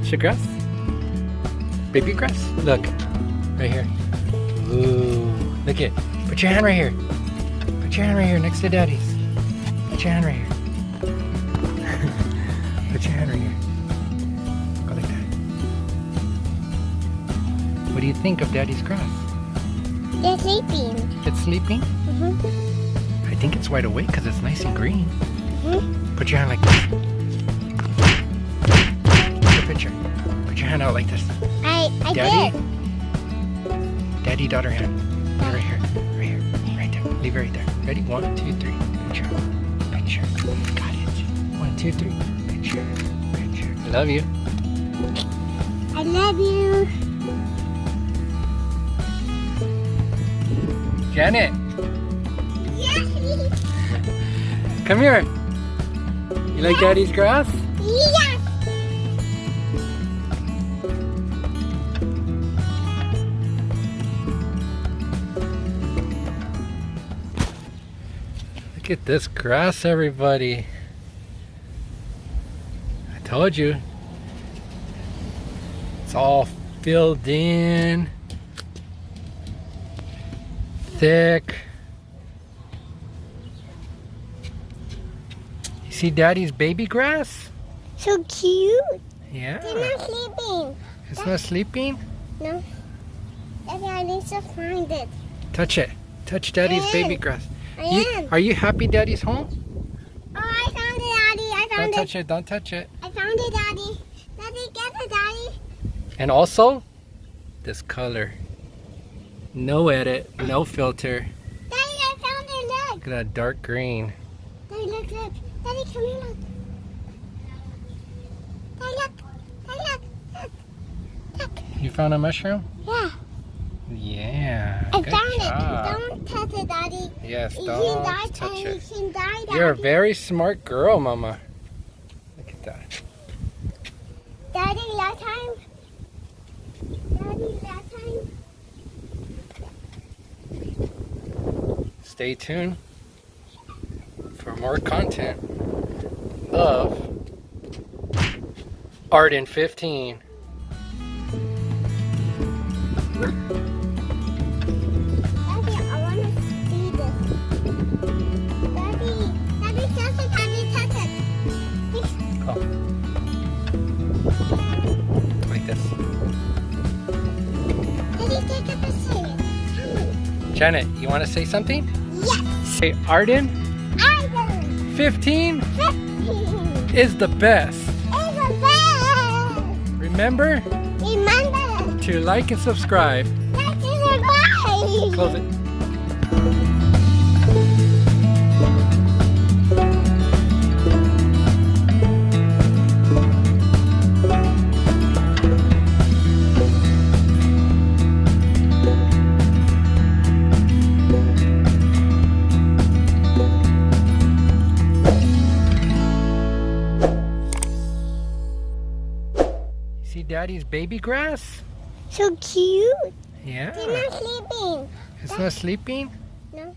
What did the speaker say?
touch the grass? Baby grass? Look, right here. Ooh, look it. Put your hand right here. Put your hand right here next to Daddy's. Put your hand right here. Put your hand right here. Go like that. What do you think of Daddy's grass? They're sleeping. It's sleeping? I think it's wide awake because it's nice and green. Put your hand like this. Take a picture. Put your hand out like this. I Daddy? did. Daddy, daughter hand. Right here. Right here. Right there. Leave it right there. Ready? 1, 2, 3. Picture. Picture. Got it. 1, 2, 3. Picture. Picture. I love you. I love you. Janet, Yes. come here. You like Daddy's grass? Yes. Look at this grass, everybody. I told you. It's all filled in. Thick. You see Daddy's baby grass? So cute. Yeah. They're not sleeping. It's not sleeping? No. Daddy, I need to find it. Touch it. Touch Daddy's I baby am. grass. I am. Are you happy Daddy's home? Oh, I found it, Daddy. I Don't found touch it. it. Don't touch it. I found it, Daddy. Daddy, get it, Daddy. And also, this color. No edit, no filter. Daddy, I found it. Look. Look at that dark green. Daddy, look. Daddy, come here, look. Daddy, look. Daddy, look. You found a mushroom? Yeah. Yeah. I good found job. it. Don't touch it, Daddy. Yes, You don't can die, touch you it. can die, Daddy. You're a very smart girl, Mama. Look at that. Daddy, last time. Stay tuned for more content of Arden 15. Daddy, I want to see this. Daddy, touch it, Daddy, touch it. Oh. Like this. Daddy, take a picture. Janet, you want to say something? Yes. Say Arden Arden 15 15 is the best. is the best. Remember Remember, to like and subscribe. that is a bye. Close it. See Daddy's baby grass? So cute. Yeah. They're not sleeping. It's not sleeping? No.